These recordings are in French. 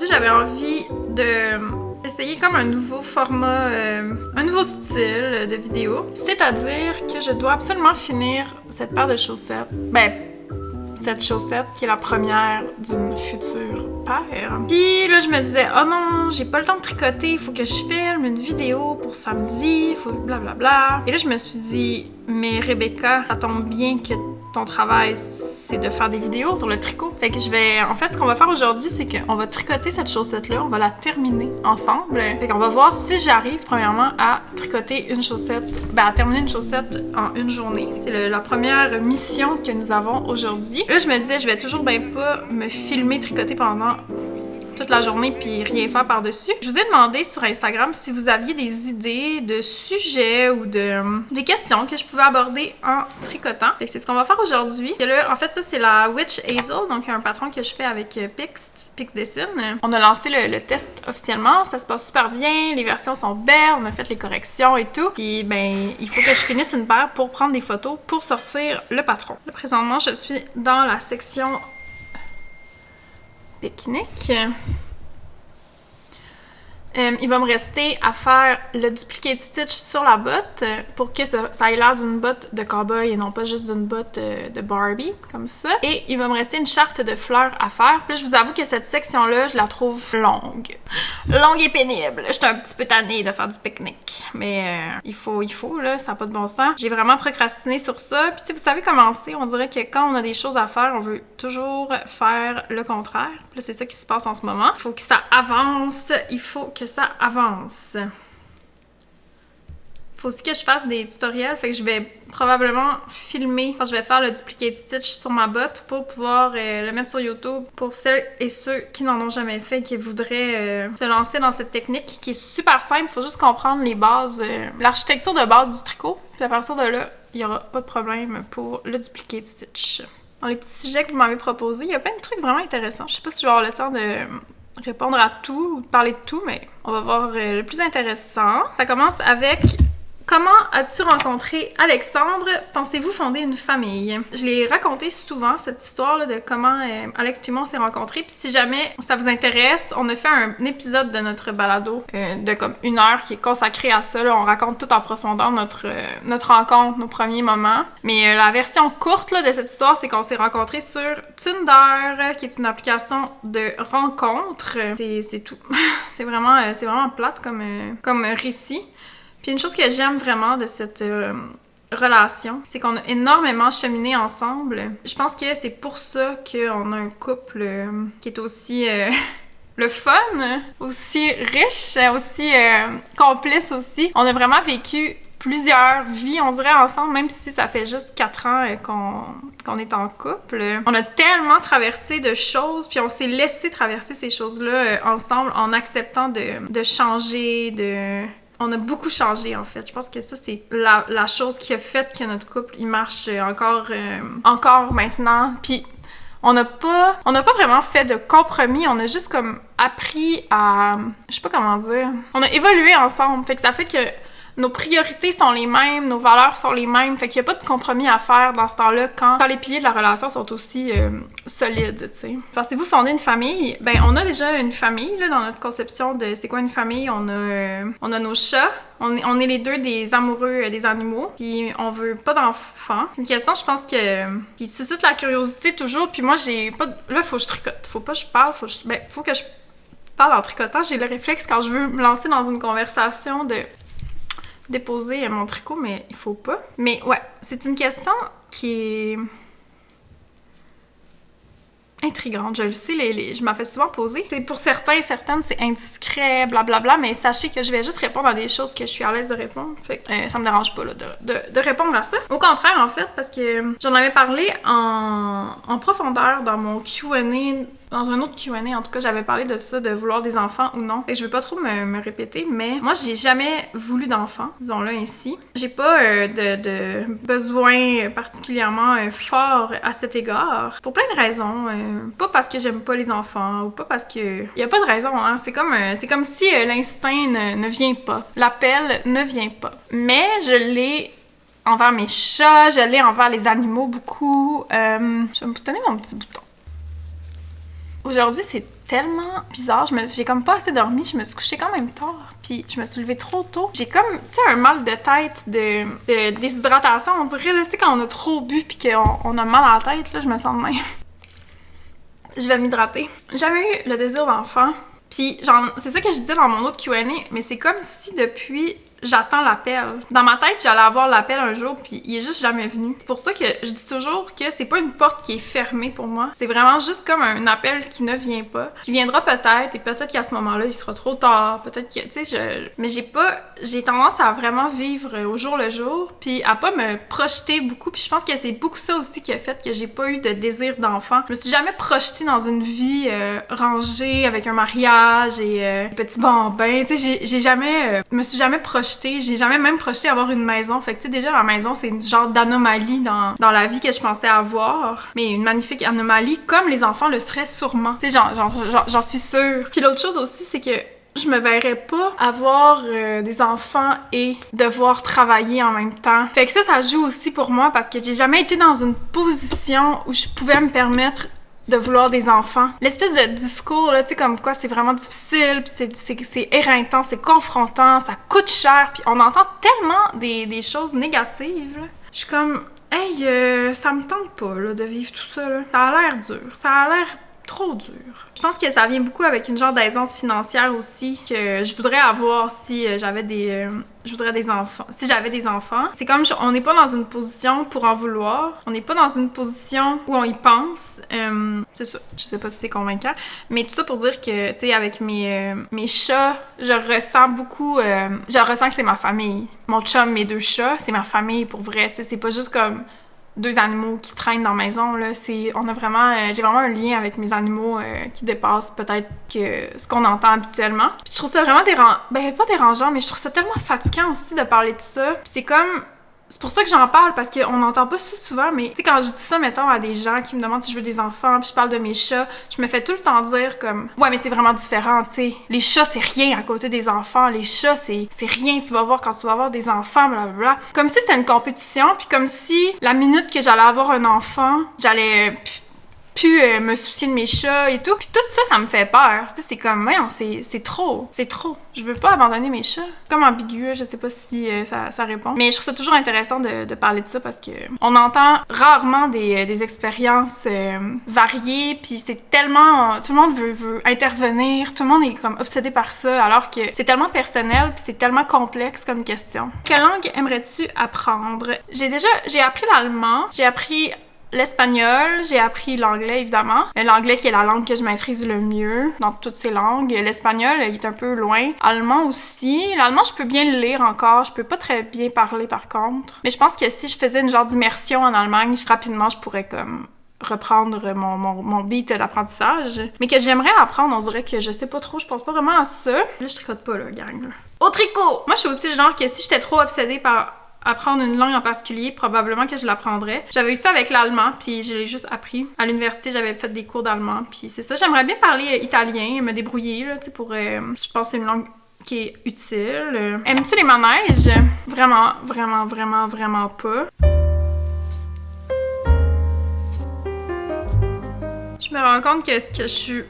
Aujourd'hui, j'avais envie d'essayer comme un nouveau format, un nouveau style de vidéo. C'est-à-dire que je dois absolument finir cette paire de chaussettes. Cette chaussette qui est la première d'une future paire. Puis là, je me disais, oh non, j'ai pas le temps de tricoter, il faut que je filme une vidéo pour samedi, faut blablabla. Et là, je me suis dit, mais Rebecca, ça tombe bien que ton travail, c'est de faire des vidéos sur le tricot. Fait que en fait, ce qu'on va faire aujourd'hui, c'est qu'on va tricoter cette chaussette-là, on va la terminer ensemble. Fait qu'on va voir si j'arrive, premièrement, à tricoter une chaussette, à terminer une chaussette en une journée. C'est la première mission que nous avons aujourd'hui. Là, je me disais, je vais toujours pas me filmer tricoter pendant toute la journée puis rien faire par-dessus. Je vous ai demandé sur Instagram si vous aviez des idées de sujets ou des questions que je pouvais aborder en tricotant. C'est ce qu'on va faire aujourd'hui. En fait, ça, c'est la Witch Hazel, donc un patron que je fais avec Pix Dessine. On a lancé le test officiellement. Ça se passe super bien. Les versions sont belles. On a fait les corrections et tout. Puis, il faut que je finisse une paire pour prendre des photos pour sortir le patron. Là, présentement, je suis dans la section pique-nique. Il va me rester à faire le duplicate stitch sur la botte pour que ça ait l'air d'une botte de cowboy et non pas juste d'une botte de Barbie, comme ça. Et il va me rester une charte de fleurs à faire. Puis là, je vous avoue que cette section-là, je la trouve longue. Longue et pénible. Je suis un petit peu tannée de faire du pique-nique. Mais il faut, là, ça n'a pas de bon sens. J'ai vraiment procrastiné sur ça. Puis vous savez comment c'est. On dirait que quand on a des choses à faire, on veut toujours faire le contraire. Puis là, c'est ça qui se passe en ce moment. Il faut que ça avance. Il faut que ça avance. Faut aussi que je fasse des tutoriels, fait que je vais probablement filmer quand je vais faire le duplicate stitch sur ma botte pour pouvoir le mettre sur YouTube pour celles et ceux qui n'en ont jamais fait, qui voudraient se lancer dans cette technique qui est super simple. Il faut juste comprendre les bases, l'architecture de base du tricot, puis à partir de là, il n'y aura pas de problème pour le duplicate stitch. Dans les petits sujets que vous m'avez proposés, il y a plein de trucs vraiment intéressants. Je sais pas si je vais avoir le temps de répondre à tout ou de parler de tout, mais on va voir le plus intéressant. Ça commence avec: comment as-tu rencontré Alexandre? Pensez-vous fonder une famille? Je l'ai raconté souvent, cette histoire-là de comment Alex et moi on s'est rencontrés. Puis si jamais ça vous intéresse, on a fait un épisode de notre balado de comme 1 heure qui est consacré à ça. Là. On raconte tout en profondeur notre rencontre, nos premiers moments. Mais la version courte là, de cette histoire, c'est qu'on s'est rencontrés sur Tinder, qui est une application de rencontre. C'est tout. c'est vraiment plate comme récit. Puis une chose que j'aime vraiment de cette relation, c'est qu'on a énormément cheminé ensemble. Je pense que c'est pour ça qu'on a un couple qui est aussi le fun, aussi riche, aussi complice aussi. On a vraiment vécu plusieurs vies, on dirait, ensemble, même si ça fait juste 4 ans qu'on est en couple. On a tellement traversé de choses, puis on s'est laissé traverser ces choses-là ensemble en acceptant de changer, On a beaucoup changé, en fait. Je pense que ça, c'est la chose qui a fait que notre couple, il marche encore maintenant. Puis, on n'a pas vraiment fait de compromis. On a juste comme appris à... Je sais pas comment dire. On a évolué ensemble. Fait que ça fait que nos priorités sont les mêmes, nos valeurs sont les mêmes. Fait qu'il n'y a pas de compromis à faire dans ce temps-là quand les piliers de la relation sont aussi solides, tu sais. Pensez-vous fonder une famille? On a déjà une famille, là, dans notre conception de c'est quoi une famille. On a nos chats. On est les deux des amoureux des animaux. Puis on veut pas d'enfants. C'est une question, je pense, qui suscite la curiosité toujours. Puis moi, j'ai pas... Là, faut que je tricote. Faut pas que je parle. Faut que je parle en tricotant. J'ai le réflexe quand je veux me lancer dans une conversation de déposer mon tricot, mais il faut pas. Mais ouais, c'est une question qui est intrigante. Je le sais, je m'en fais souvent poser. C'est pour certains et certaines, c'est indiscret, blablabla, mais sachez que je vais juste répondre à des choses que je suis à l'aise de répondre. Fait que ça me dérange pas là, de répondre à ça. Au contraire, en fait, parce que j'en avais parlé en profondeur dans mon Q&A. Dans un autre Q&A, en tout cas, j'avais parlé de ça, de vouloir des enfants ou non. Et je veux pas trop me répéter, mais moi, j'ai jamais voulu d'enfants, disons-le ainsi. J'ai pas de besoin particulièrement fort à cet égard, pour plein de raisons. Pas parce que j'aime pas les enfants, ou pas parce que... Y a pas de raison, hein. C'est comme si l'instinct ne vient pas. L'appel ne vient pas. Mais je l'ai envers mes chats, je l'ai envers les animaux beaucoup. Je vais me boutonner mon petit bouton. Aujourd'hui, c'est tellement bizarre. J'ai comme pas assez dormi. Je me suis couchée quand même tard. Puis je me suis levée trop tôt. J'ai comme, tu sais, un mal de tête de déshydratation. On dirait, là, tu sais, quand on a trop bu puis qu'on a mal à la tête, là, je me sens de même. Je vais m'hydrater. J'ai jamais eu le désir d'enfant. Puis, genre, c'est ça que je disais dans mon autre Q&A, mais c'est comme si depuis... J'attends l'appel. Dans ma tête, j'allais avoir l'appel un jour, puis il est juste jamais venu. C'est pour ça que je dis toujours que c'est pas une porte qui est fermée pour moi. C'est vraiment juste comme un appel qui ne vient pas. Qui viendra peut-être, et peut-être qu'à ce moment-là, il sera trop tard. Peut-être que, tu sais, Mais j'ai tendance à vraiment vivre au jour le jour, puis à pas me projeter beaucoup. Puis je pense que c'est beaucoup ça aussi qui a fait que j'ai pas eu de désir d'enfant. Je me suis jamais projetée dans une vie rangée, avec un mariage et petits bambins. Tu sais, me suis jamais projetée. J'ai jamais même projeté avoir une maison. Fait que, tu sais, déjà, la maison, c'est une genre d'anomalie dans la vie que je pensais avoir. Mais une magnifique anomalie, comme les enfants le seraient sûrement. Tu sais, j'en suis sûre. Puis l'autre chose aussi, c'est que je me verrais pas avoir des enfants et devoir travailler en même temps. Fait que ça joue aussi pour moi parce que j'ai jamais été dans une position où je pouvais me permettre de vouloir des enfants. L'espèce de discours, là, tu sais, comme quoi c'est vraiment difficile, puis c'est éreintant, c'est confrontant, ça coûte cher, puis on entend tellement des choses négatives, là. Je suis comme, hey, ça me tente pas, là, de vivre tout ça, là. Ça a l'air dur, ça a l'air trop dur. Je pense que ça vient beaucoup avec une genre d'aisance financière aussi que je voudrais avoir si j'avais des enfants. Si j'avais des enfants, c'est comme on n'est pas dans une position pour en vouloir. On n'est pas dans une position où on y pense. C'est ça. Je sais pas si c'est convaincant, mais tout ça pour dire que tu sais avec mes chats, je ressens beaucoup. Je ressens que c'est ma famille. Mon chum, mes 2 chats, c'est ma famille pour vrai. Tu sais, c'est pas juste comme 2 animaux qui traînent dans la maison, là, j'ai vraiment un lien avec mes animaux qui dépasse peut-être que ce qu'on entend habituellement. Puis je trouve ça vraiment pas dérangeant, mais je trouve ça tellement fatigant aussi de parler de ça. Puis c'est pour ça que j'en parle, parce qu'on n'entend pas ça souvent, mais tu sais, quand je dis ça, mettons, à des gens qui me demandent si je veux des enfants, puis je parle de mes chats, je me fais tout le temps dire comme « Ouais, mais c'est vraiment différent, tu sais. Les chats, c'est rien à côté des enfants. Les chats, c'est rien, tu vas voir quand tu vas avoir des enfants, blablabla. » Comme si c'était une compétition, puis comme si la minute que j'allais avoir un enfant, j'allais plus me soucier de mes chats et tout. Puis tout ça, ça me fait peur. Tu sais, c'est comme, voyons, c'est trop. C'est trop. Je veux pas abandonner mes chats. Comme ambigu, je sais pas si ça répond. Mais je trouve ça toujours intéressant de parler de ça parce que on entend rarement des expériences variées, puis c'est tellement... Tout le monde veut intervenir, tout le monde est comme obsédé par ça, alors que c'est tellement personnel, puis c'est tellement complexe comme question. Quelle langue aimerais-tu apprendre? J'ai appris l'allemand, j'ai appris l'espagnol, j'ai appris l'anglais évidemment. L'anglais qui est la langue que je maîtrise le mieux dans toutes ces langues. L'espagnol, il est un peu loin. Allemand aussi. L'allemand, je peux bien le lire encore. Je peux pas très bien parler par contre. Mais je pense que si je faisais une genre d'immersion en Allemagne, rapidement, je pourrais comme reprendre mon beat d'apprentissage. Mais que j'aimerais apprendre, on dirait que je sais pas trop, je pense pas vraiment à ça. Là, je tricote pas, là, gang. Là. Au tricot! Moi, je suis aussi le genre que si j'étais trop obsédée par apprendre une langue en particulier, probablement que je l'apprendrais. J'avais eu ça avec l'allemand, puis je l'ai juste appris. À l'université, j'avais fait des cours d'allemand, puis c'est ça. J'aimerais bien parler italien, me débrouiller, là, tu sais, pour... je pense que c'est une langue qui est utile. Aimes-tu les manèges? Vraiment, vraiment, vraiment, vraiment pas. Je me rends compte que ce que je suis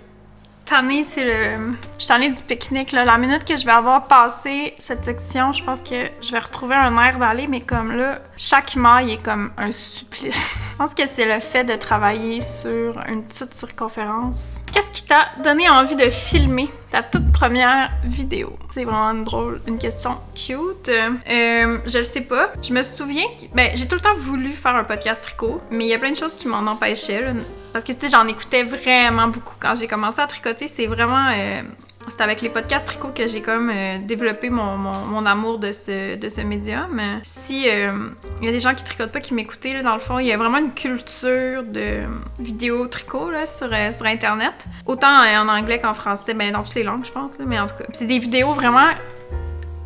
tannée, c'est je suis tannée du pique-nique, là. La minute que je vais avoir passé cette section, je pense que je vais retrouver un air d'aller, mais comme là, chaque maille est comme un supplice. Je pense que c'est le fait de travailler sur une petite circonférence. Qu'est-ce qui t'a donné envie de filmer ta toute première vidéo? C'est vraiment une question cute. Je le sais pas. Je me souviens que j'ai tout le temps voulu faire un podcast tricot, mais il y a plein de choses qui m'en empêchaient, là. Parce que tu sais, j'en écoutais vraiment beaucoup quand j'ai commencé à tricoter. C'est vraiment... c'est avec les podcasts tricot que j'ai comme développé mon amour de ce médium. Si il y a des gens qui tricotent pas, qui m'écoutaient, là, dans le fond, il y a vraiment une culture de vidéo tricot là, sur Internet. Autant en anglais qu'en français, dans toutes les langues, je pense. Là, mais en tout cas, c'est des vidéos vraiment...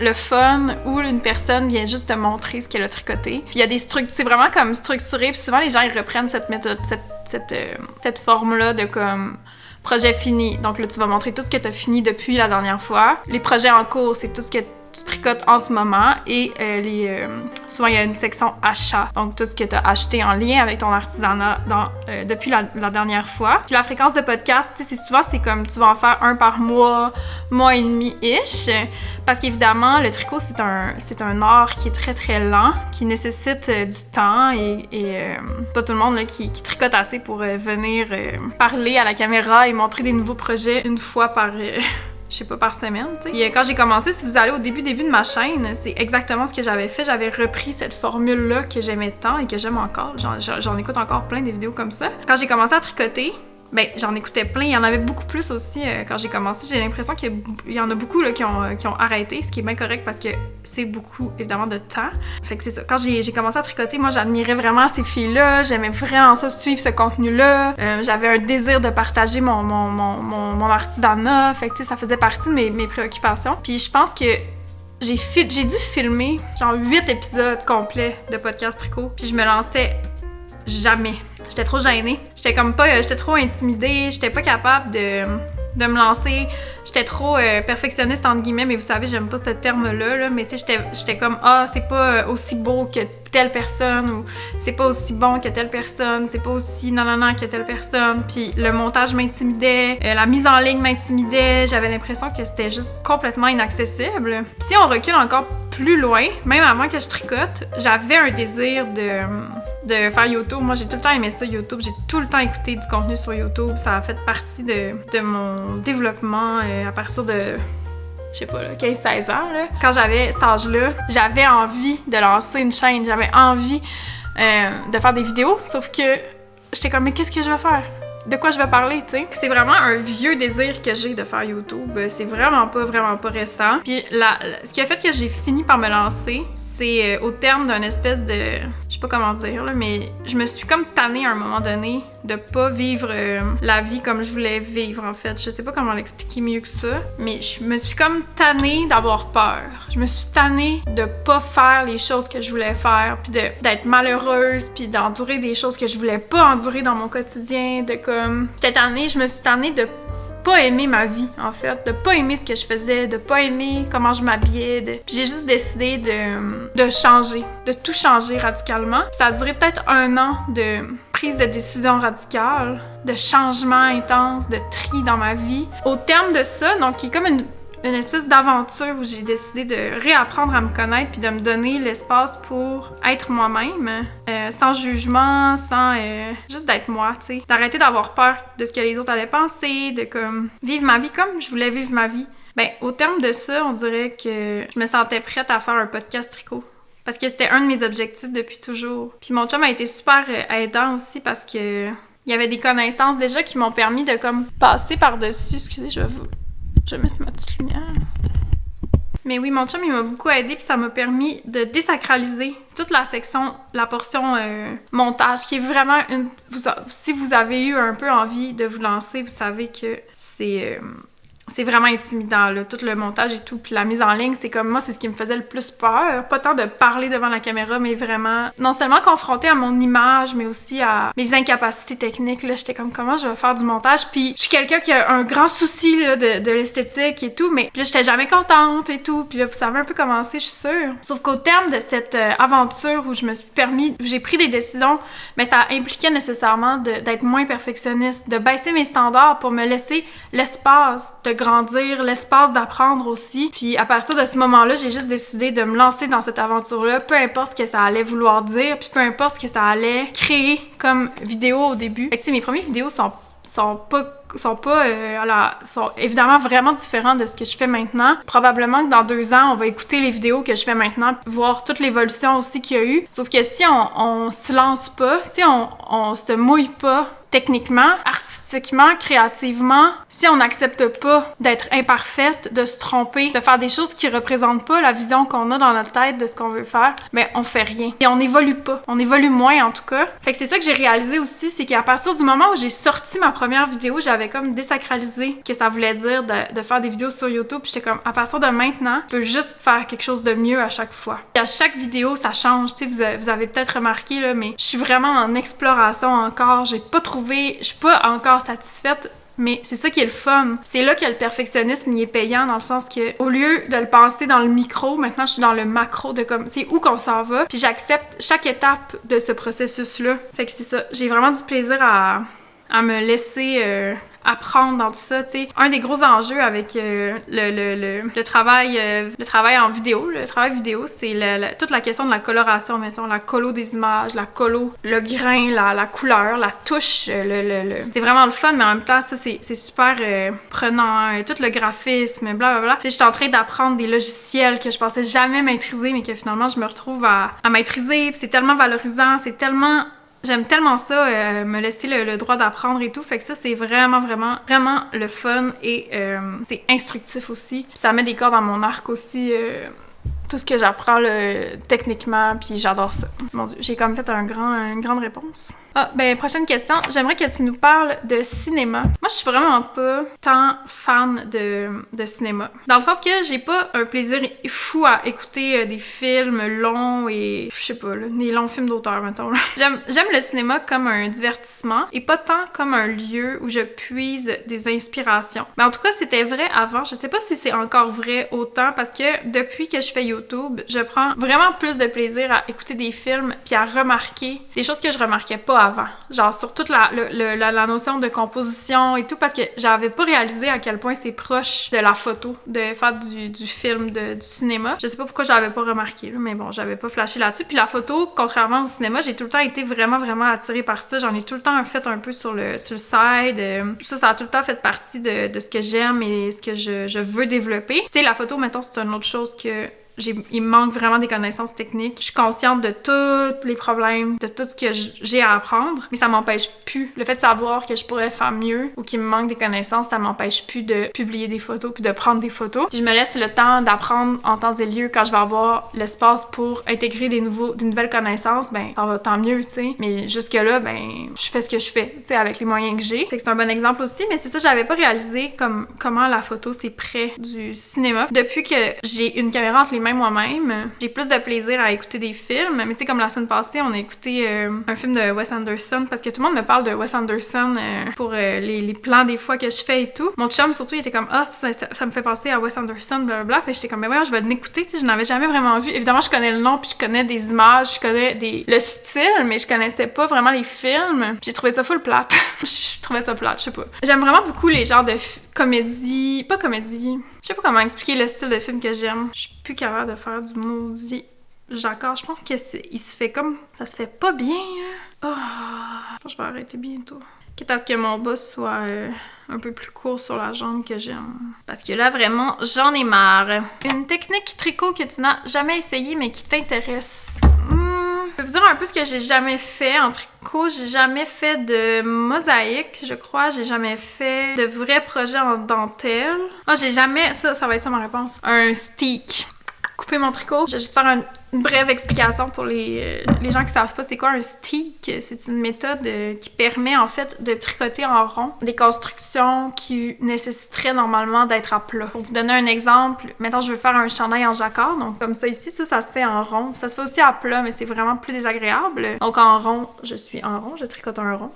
le fun où une personne vient juste te montrer ce qu'elle a tricoté. Puis il y a des structures, c'est vraiment comme structuré, puis souvent les gens ils reprennent cette méthode, cette forme-là de comme projet fini. Donc là, tu vas montrer tout ce que tu as fini depuis la dernière fois. Les projets en cours, c'est tout ce que tu tricotes en ce moment et souvent il y a une section achat, donc tout ce que tu as acheté en lien avec ton artisanat depuis la dernière fois. Puis la fréquence de podcast, c'est comme tu vas en faire un par mois et demi-ish, parce qu'évidemment le tricot c'est un art qui est très très lent, qui nécessite du temps et pas tout le monde là, qui tricote assez pour venir parler à la caméra et montrer des nouveaux projets une fois par par semaine, tu sais. Quand j'ai commencé, si vous allez au début de ma chaîne, c'est exactement ce que j'avais fait. J'avais repris cette formule-là que j'aimais tant et que j'aime encore. J'en écoute encore plein des vidéos comme ça. Quand j'ai commencé à tricoter, ben, j'en écoutais plein. Il y en avait beaucoup plus aussi quand j'ai commencé. J'ai l'impression qu'il y en a beaucoup là, qui ont arrêté, ce qui est bien correct parce que c'est beaucoup, évidemment, de temps. Fait que c'est ça. Quand j'ai commencé à tricoter, moi, j'admirais vraiment ces filles-là. J'aimais vraiment ça, suivre ce contenu-là. J'avais un désir de partager mon artisanat. Fait que, ça faisait partie de mes préoccupations. Puis je pense que j'ai dû filmer genre 8 épisodes complets de podcast tricot. Puis je me lançais jamais. J'étais trop gênée. J'étais trop intimidée. J'étais pas capable de me lancer. J'étais trop perfectionniste, entre guillemets, mais vous savez, j'aime pas ce terme-là, là, mais tu sais, j'étais comme « Ah, c'est pas aussi beau que telle personne » ou « C'est pas aussi bon que telle personne », « C'est pas aussi nanana que telle personne », puis le montage m'intimidait, la mise en ligne m'intimidait, j'avais l'impression que c'était juste complètement inaccessible. Puis si on recule encore plus loin, même avant que je tricote, j'avais un désir de faire YouTube. Moi, j'ai tout le temps aimé ça, YouTube. J'ai tout le temps écouté du contenu sur YouTube. Ça a fait partie de mon développement à partir de, je sais pas, 15-16 ans. Là. Quand j'avais cet âge-là, j'avais envie de lancer une chaîne. J'avais envie de faire des vidéos. Sauf que j'étais comme, mais qu'est-ce que je vais faire? De quoi je vais parler, tu sais? C'est vraiment un vieux désir que j'ai de faire YouTube. C'est vraiment pas récent. Puis ce qui a fait que j'ai fini par me lancer, c'est au terme d'une espèce de... Je sais pas comment dire, là, mais je me suis comme tannée à un moment donné de pas vivre la vie comme je voulais vivre, en fait. Je sais pas comment l'expliquer mieux que ça, mais je me suis comme tannée d'avoir peur. Je me suis tannée de pas faire les choses que je voulais faire, puis d'être malheureuse, puis d'endurer des choses que je voulais pas endurer dans mon quotidien, je me suis tannée de pas aimer ma vie, en fait, de pas aimer ce que je faisais, de pas aimer comment je m'habillais, puis j'ai juste décidé de changer, de tout changer radicalement. Puis ça a duré peut-être 1 an de prise de décision radicale, de changement intense, de tri dans ma vie. Au terme de ça, donc qui est comme une espèce d'aventure où j'ai décidé de réapprendre à me connaître puis de me donner l'espace pour être moi-même, sans jugement, sans juste d'être moi, tu sais. D'arrêter d'avoir peur de ce que les autres allaient penser, de comme vivre ma vie comme je voulais vivre ma vie. Ben, au terme de ça, on dirait que je me sentais prête à faire un podcast tricot. Parce que c'était un de mes objectifs depuis toujours. Puis mon chum a été super aidant aussi parce que il y avait des connaissances déjà qui m'ont permis de comme passer par-dessus. Excusez, je vais mettre ma petite lumière. Mais oui, mon chum, il m'a beaucoup aidé puis ça m'a permis de désacraliser toute la portion montage, qui est vraiment si vous avez eu un peu envie de vous lancer, vous savez que c'est vraiment intimidant, là, tout le montage et tout, puis la mise en ligne, c'est comme moi, c'est ce qui me faisait le plus peur. Pas tant de parler devant la caméra, mais vraiment, non seulement confrontée à mon image, mais aussi à mes incapacités techniques, là, j'étais comme, comment je vais faire du montage? Puis je suis quelqu'un qui a un grand souci, là, de l'esthétique et tout, mais là, j'étais jamais contente et tout, puis là, vous savez un peu comment c'est, je suis sûre. Sauf qu'au terme de cette aventure où j'ai pris des décisions, mais ça impliquait nécessairement d'être moins perfectionniste, de baisser mes standards pour me laisser l'espace de grandir, l'espace d'apprendre aussi. Puis à partir de ce moment-là, j'ai juste décidé de me lancer dans cette aventure-là, peu importe ce que ça allait vouloir dire, puis peu importe ce que ça allait créer comme vidéo au début. Fait que tu sais, mes premières vidéos sont évidemment vraiment différents de ce que je fais maintenant. Probablement que dans 2 ans, on va écouter les vidéos que je fais maintenant, voir toute l'évolution aussi qu'il y a eu. Sauf que si on se lance pas, si on se mouille pas techniquement, artistiquement, créativement, si on n'accepte pas d'être imparfaite, de se tromper, de faire des choses qui représentent pas la vision qu'on a dans notre tête de ce qu'on veut faire, ben on fait rien. Et on évolue pas. On évolue moins, en tout cas. Fait que c'est ça que j'ai réalisé aussi, c'est qu'à partir du moment où j'ai sorti ma première vidéo, j'avais comme désacralisé ce que ça voulait dire de faire des vidéos sur YouTube. Puis j'étais comme, à partir de maintenant, je peux juste faire quelque chose de mieux à chaque fois. Et à chaque vidéo, ça change. Tu sais, vous avez peut-être remarqué, là, mais je suis vraiment en exploration encore. Je suis pas encore satisfaite Mais c'est ça qui est le fun. C'est là que le perfectionnisme il est payant dans le sens que au lieu de le penser dans le micro, maintenant je suis dans le macro de comme c'est où qu'on s'en va. Puis j'accepte chaque étape de ce processus-là. Fait que c'est ça. J'ai vraiment du plaisir à me laisser apprendre dans tout ça, tu sais. Un des gros enjeux avec le travail en vidéo, le travail vidéo, c'est toute la question de la coloration, mettons, la colo des images, la colo, le grain, la couleur, la touche, c'est vraiment le fun, mais en même temps, ça, c'est super prenant, tout le graphisme, blablabla. Tu sais, je suis en train d'apprendre des logiciels que je pensais jamais maîtriser, mais que finalement, je me retrouve à maîtriser, puis c'est tellement valorisant, j'aime tellement ça, me laisser le droit d'apprendre et tout. Fait que ça, c'est vraiment, vraiment, vraiment le fun et c'est instructif aussi. Puis ça met des cordes dans mon arc aussi, tout ce que j'apprends techniquement, puis j'adore ça. Mon Dieu, j'ai comme fait une grande réponse. Ah, ben, prochaine question. J'aimerais que tu nous parles de cinéma. Moi, je suis vraiment pas tant fan de cinéma. Dans le sens que j'ai pas un plaisir fou à écouter des films longs et, je sais pas, là, des longs films d'auteur, mettons. Là. J'aime le cinéma comme un divertissement et pas tant comme un lieu où je puise des inspirations. Mais en tout cas, c'était vrai avant. Je sais pas si c'est encore vrai autant parce que depuis que je fais YouTube, je prends vraiment plus de plaisir à écouter des films puis à remarquer des choses que je remarquais pas avant. Genre sur toute la notion de composition et tout, parce que j'avais pas réalisé à quel point c'est proche de la photo, de faire du film, du cinéma. Je sais pas pourquoi j'avais pas remarqué, là, mais bon, j'avais pas flashé là-dessus. Puis la photo, contrairement au cinéma, j'ai tout le temps été vraiment, vraiment attirée par ça. J'en ai tout le temps fait un peu sur le side. Ça a tout le temps fait partie de ce que j'aime et ce que je veux développer. Tu sais, la photo, mettons, c'est une autre chose que il me manque vraiment des connaissances techniques. Je suis consciente de tous les problèmes, de tout ce que j'ai à apprendre, mais ça m'empêche plus. Le fait de savoir que je pourrais faire mieux ou qu'il me manque des connaissances, ça m'empêche plus de publier des photos puis de prendre des photos. Puis je me laisse le temps d'apprendre en temps et lieu quand je vais avoir l'espace pour intégrer des nouvelles connaissances, ben ça va tant mieux, tu sais. Mais jusque-là, ben je fais ce que je fais, tu sais, avec les moyens que j'ai. Fait que c'est un bon exemple aussi, mais c'est ça, j'avais pas réalisé comment la photo c'est près du cinéma. Depuis que j'ai une caméra entre les mains moi-même, j'ai plus de plaisir à écouter des films. Mais tu sais, comme la semaine passée, on a écouté un film de Wes Anderson, parce que tout le monde me parle de Wes Anderson pour les plans des fois que je fais et tout. Mon chum, surtout, il était comme « Ah, ça me fait penser à Wes Anderson, blablabla. » Fait que j'étais comme « Mais ouais, je vais l'écouter. » Tu sais, je n'avais jamais vraiment vu. Évidemment, je connais le nom, puis je connais des images, je connais le style, mais je connaissais pas vraiment les films. J'ai trouvé ça full plate. Je trouvais ça plate, je sais pas. J'aime vraiment beaucoup les genres de comédie... Pas comédie... Je sais pas comment expliquer le style de film que j'aime. Je suis plus capable de faire du maudit jacquard. Je pense que il se fait comme... Ça se fait pas bien, là. Oh, je pense que je vais arrêter bientôt. Quitte à ce que mon boss soit un peu plus court sur la jambe que j'aime. Parce que là, vraiment, j'en ai marre. Une technique tricot que tu n'as jamais essayée, mais qui t'intéresse. Je peux vous dire un peu ce que j'ai jamais fait en tricot. J'ai jamais fait de mosaïque, je crois. J'ai jamais fait de vrais projets en dentelle. Ah, j'ai jamais... Ça va être ça ma réponse. Un stick. Couper mon tricot. Je vais juste faire une brève explication pour les gens qui savent pas c'est quoi un stick. C'est une méthode qui permet en fait de tricoter en rond des constructions qui nécessiteraient normalement d'être à plat. Pour vous donner un exemple, maintenant je veux faire un chandail en jacquard, donc comme ça ici, ça se fait en rond. Ça se fait aussi à plat, mais c'est vraiment plus désagréable. Donc en rond, je tricote un rond.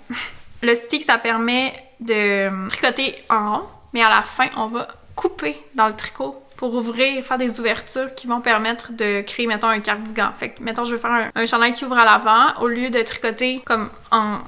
Le stick, ça permet de tricoter en rond, mais à la fin, on va couper dans le tricot pour faire des ouvertures qui vont permettre de créer, mettons, un cardigan. Fait que, mettons, je veux faire un chandail qui ouvre à l'avant, au lieu de tricoter comme en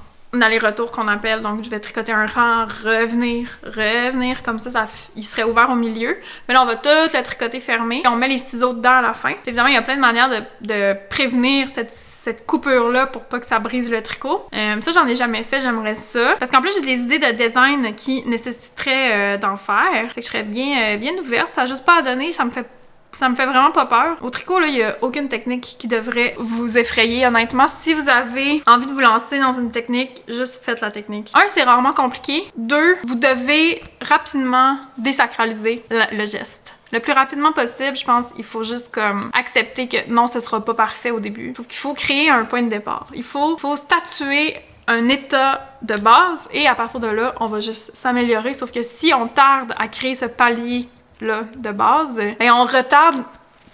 aller-retour qu'on appelle, donc je vais tricoter un rang, revenir, comme ça, il serait ouvert au milieu. Mais là, on va tout le tricoter fermé, et on met les ciseaux dedans à la fin. Puis, évidemment, il y a plein de manières de prévenir cette coupure-là pour pas que ça brise le tricot. Ça, j'en ai jamais fait, j'aimerais ça. Parce qu'en plus, j'ai des idées de design qui nécessiteraient d'en faire. Fait que je serais bien ouverte. Ça a juste pas à donner, ça me fait vraiment pas peur. Au tricot, là, il y a aucune technique qui devrait vous effrayer, honnêtement. Si vous avez envie de vous lancer dans une technique, juste faites la technique. 1, c'est rarement compliqué. 2, vous devez rapidement désacraliser le geste. Le plus rapidement possible, je pense, il faut juste comme accepter que non, ce sera pas parfait au début. Sauf qu'il faut créer un point de départ. Il faut statuer un état de base et à partir de là, on va juste s'améliorer. Sauf que si on tarde à créer ce palier là de base, ben on retarde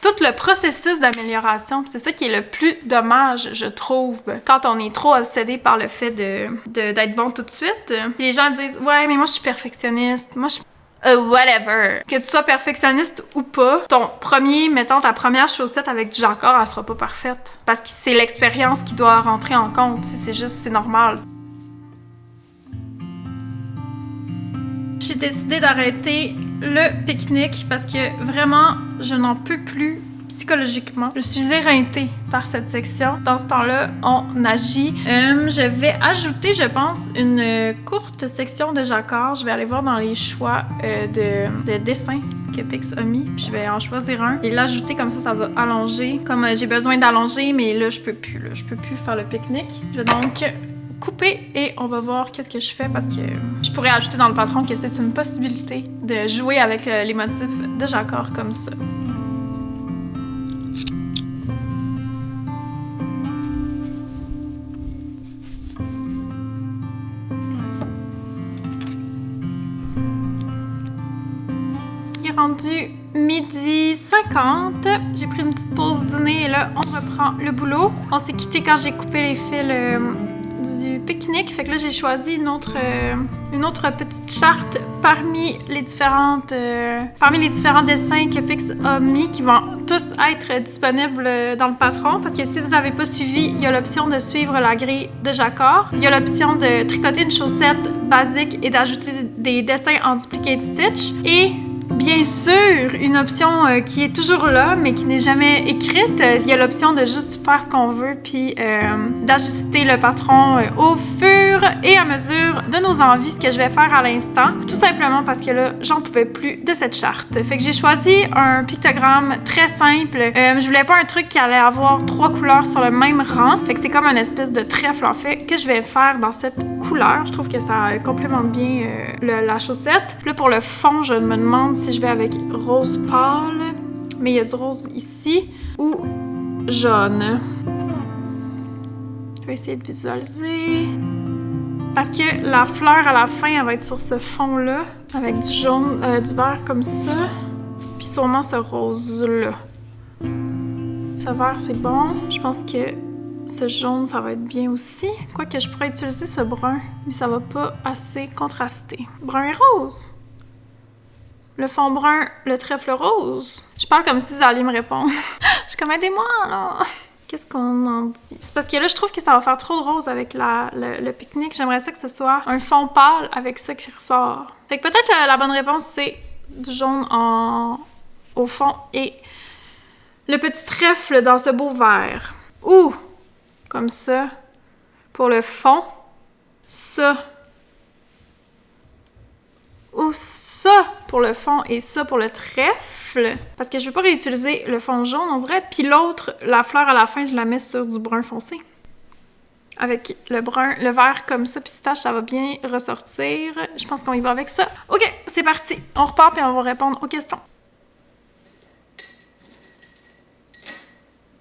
tout le processus d'amélioration. C'est ça qui est le plus dommage, je trouve, quand on est trop obsédé par le fait d'être bon tout de suite. Les gens disent « Ouais, mais moi, je suis perfectionniste. Moi, je whatever. » Que tu sois perfectionniste ou pas, mettons, ta première chaussette avec du jacquard, elle sera pas parfaite. Parce que c'est l'expérience qui doit rentrer en compte. C'est normal. J'ai décidé d'arrêter le pique-nique parce que vraiment, je n'en peux plus psychologiquement. Je suis éreintée par cette section. Dans ce temps-là, on agit. Je vais ajouter, je pense, une courte section de jacquard. Je vais aller voir dans les choix de dessins que Pix a mis. Puis je vais en choisir un et l'ajouter comme ça va allonger. Comme j'ai besoin d'allonger, mais là, je peux plus. Je peux plus faire le pique-nique. Je vais donc couper et on va voir qu'est-ce que je fais parce que je pourrais ajouter dans le patron que c'est une possibilité de jouer avec les motifs de jacquard comme ça. Il est rendu 12h50. J'ai pris une petite pause dîner et là on reprend le boulot. On s'est quitté quand j'ai coupé les fils du pique-nique. Fait que là, j'ai choisi une autre petite charte parmi les différents dessins que Pix a mis qui vont tous être disponibles dans le patron. Parce que si vous n'avez pas suivi, il y a l'option de suivre la grille de jacquard. Il y a l'option de tricoter une chaussette basique et d'ajouter des dessins en duplicate stitch. Et bien sûr, une option qui est toujours là, mais qui n'est jamais écrite. Il y a l'option de juste faire ce qu'on veut, puis d'ajuster le patron au fur et à mesure de nos envies, ce que je vais faire à l'instant. Tout simplement parce que là, j'en pouvais plus de cette charte. Fait que j'ai choisi un pictogramme très simple. Je voulais pas un truc qui allait avoir 3 couleurs sur le même rang. Fait que c'est comme une espèce de trèfle, en fait, que je vais faire dans cette couleur. Je trouve que ça complémente bien la chaussette. Puis là, pour le fond, je me demande si je vais avec rose pâle, mais il y a du rose ici, ou jaune. Je vais essayer de visualiser. Parce que la fleur à la fin, elle va être sur ce fond-là, avec du jaune, du vert comme ça, puis sûrement ce rose-là. Ce vert, c'est bon. Je pense que ce jaune, ça va être bien aussi. Quoique je pourrais utiliser ce brun, mais ça va pas assez contraster. Brun et rose. Le fond brun, le trèfle rose. Je parle comme si vous alliez me répondre. Je suis comme, aidez-moi, là. Qu'est-ce qu'on en dit? C'est parce que là, je trouve que ça va faire trop de rose avec le pique-nique. J'aimerais ça que ce soit un fond pâle avec ça qui ressort. Fait que peut-être la bonne réponse, c'est du jaune au fond et le petit trèfle dans ce beau vert. Ou, comme ça, pour le fond, ça. Ou ça pour le fond et ça pour le trèfle. Parce que je veux pas réutiliser le fond jaune, on dirait. Puis l'autre, la fleur à la fin, je la mets sur du brun foncé. Avec le vert comme ça, pistache, ça va bien ressortir. Je pense qu'on y va avec ça. OK, c'est parti. On repart puis on va répondre aux questions.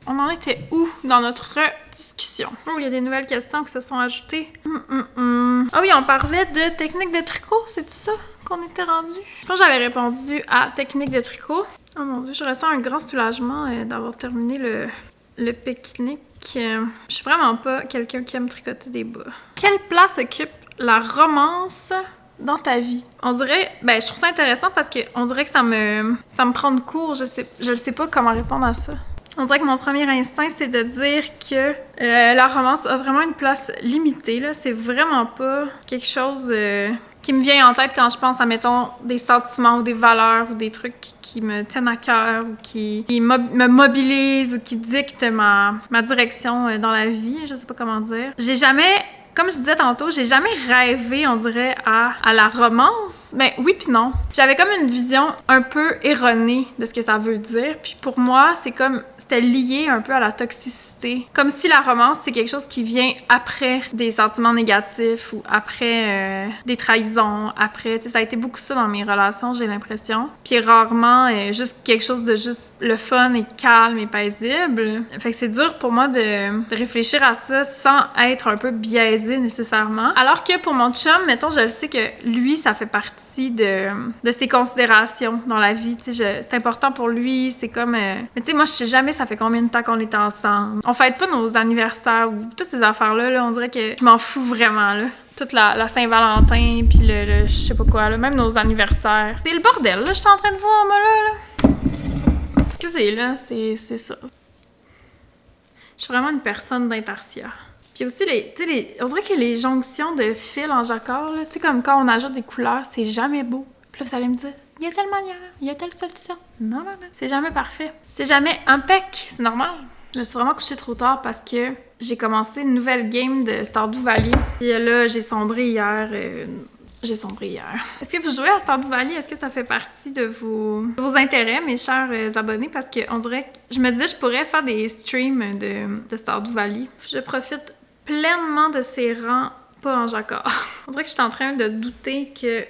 On en était où dans notre discussion? Oh, il y a des nouvelles questions qui se sont ajoutées. Ah oui, on parlait de technique de tricot, c'est ça qu'on était rendu? Je pense que j'avais répondu à technique de tricot. Oh mon Dieu, je ressens un grand soulagement d'avoir terminé le pique-nique. Je suis vraiment pas quelqu'un qui aime tricoter des bas. Quelle place occupe la romance dans ta vie? On dirait, je trouve ça intéressant parce que on dirait que ça me prend de court. Je sais pas comment répondre à ça. On dirait que mon premier instinct, c'est de dire que la romance a vraiment une place limitée. Là. C'est vraiment pas quelque chose qui me vient en tête quand je pense à, mettons, des sentiments ou des valeurs ou des trucs qui me tiennent à cœur ou qui me mobilisent ou qui dictent ma direction dans la vie. Je sais pas comment dire. J'ai jamais... Comme je disais tantôt, j'ai jamais rêvé, on dirait, à la romance. Mais oui puis non. J'avais comme une vision un peu erronée de ce que ça veut dire. Puis pour moi, c'était lié un peu à la toxicité côté. Comme si la romance, c'est quelque chose qui vient après des sentiments négatifs ou après des trahisons, après... Tu sais, ça a été beaucoup ça dans mes relations, j'ai l'impression. Puis rarement juste quelque chose de juste le fun et calme et paisible. Fait que c'est dur pour moi de réfléchir à ça sans être un peu biaisé nécessairement. Alors que pour mon chum, mettons, je le sais que lui, ça fait partie de ses considérations dans la vie. Tu sais, c'est important pour lui, c'est comme... Mais tu sais, moi, je sais jamais ça fait combien de temps qu'on est ensemble. On fête pas nos anniversaires ou toutes ces affaires-là, là, on dirait que je m'en fous vraiment, là. Toute la Saint-Valentin, puis le je sais pas quoi, là, même nos anniversaires. C'est le bordel, là, je suis en train de voir, moi, là. Excusez, là, c'est ça. Je suis vraiment une personne d'intarsia. Puis aussi, on dirait que les jonctions de fils en jacquard, là, tu sais, comme quand on ajoute des couleurs, c'est jamais beau. Puis là, vous allez me dire, il y a telle manière, il y a telle solution. Non, c'est jamais parfait. C'est jamais impec, c'est normal. Je me suis vraiment couchée trop tard parce que j'ai commencé une nouvelle game de Stardew Valley. Puis là, j'ai sombré hier. Est-ce que vous jouez à Stardew Valley? Est-ce que ça fait partie de vos intérêts, mes chers abonnés? Parce qu'on dirait que je me disais que je pourrais faire des streams de Stardew Valley. Je profite pleinement de ces rangs pas en jacquard. On dirait que je suis en train de douter que...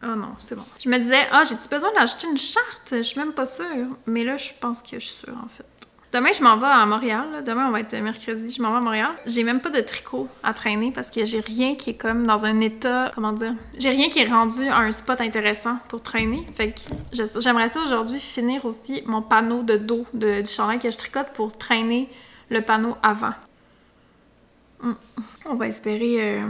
Oh non, c'est bon. Je me disais, j'ai-tu besoin d'ajouter une charte? Je suis même pas sûre. Mais là, je pense que je suis sûre, en fait. Demain, je m'en vais à Montréal. Là. Demain, on va être mercredi. Je m'en vais à Montréal. J'ai même pas de tricot à traîner parce que j'ai rien qui est comme dans un état... Comment dire? J'ai rien qui est rendu à un spot intéressant pour traîner. Fait que j'aimerais ça aujourd'hui finir aussi mon panneau de dos du chandail que je tricote pour traîner le panneau avant. On va espérer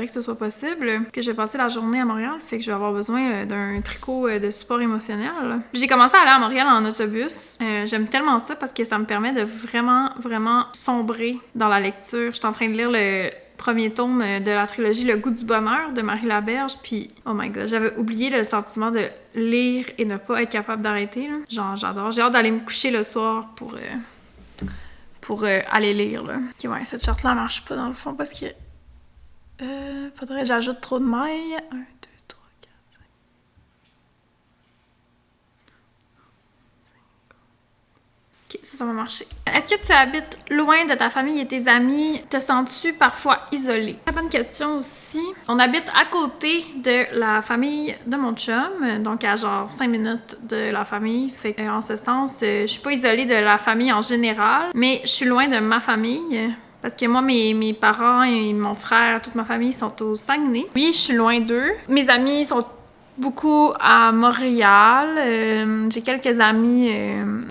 que ce soit possible. Que je vais passer la journée à Montréal, fait que je vais avoir besoin d'un tricot de support émotionnel. J'ai commencé à aller à Montréal en autobus. J'aime tellement ça parce que ça me permet de vraiment, vraiment sombrer dans la lecture. Je suis en train de lire le premier tome de la trilogie Le goût du bonheur de Marie Laberge, puis oh my god, j'avais oublié le sentiment de lire et ne pas être capable d'arrêter. Genre, j'adore. J'ai hâte d'aller me coucher le soir pour aller lire. Là. Ok, ouais, cette charte-là marche pas dans le fond parce que faudrait que j'ajoute trop de mailles. 1, 2, 3, 4, 5. Ok, ça va marcher. Est-ce que tu habites loin de ta famille et tes amis? Te sens-tu parfois isolé? Très bonne question aussi. On habite à côté de la famille de mon chum, donc à genre 5 minutes de la famille. Fait que, en ce sens, je suis pas isolée de la famille en général, mais je suis loin de ma famille. Parce que moi, mes parents et mon frère, toute ma famille sont au Saguenay. Oui, je suis loin d'eux. Mes amis sont beaucoup à Montréal. J'ai quelques amis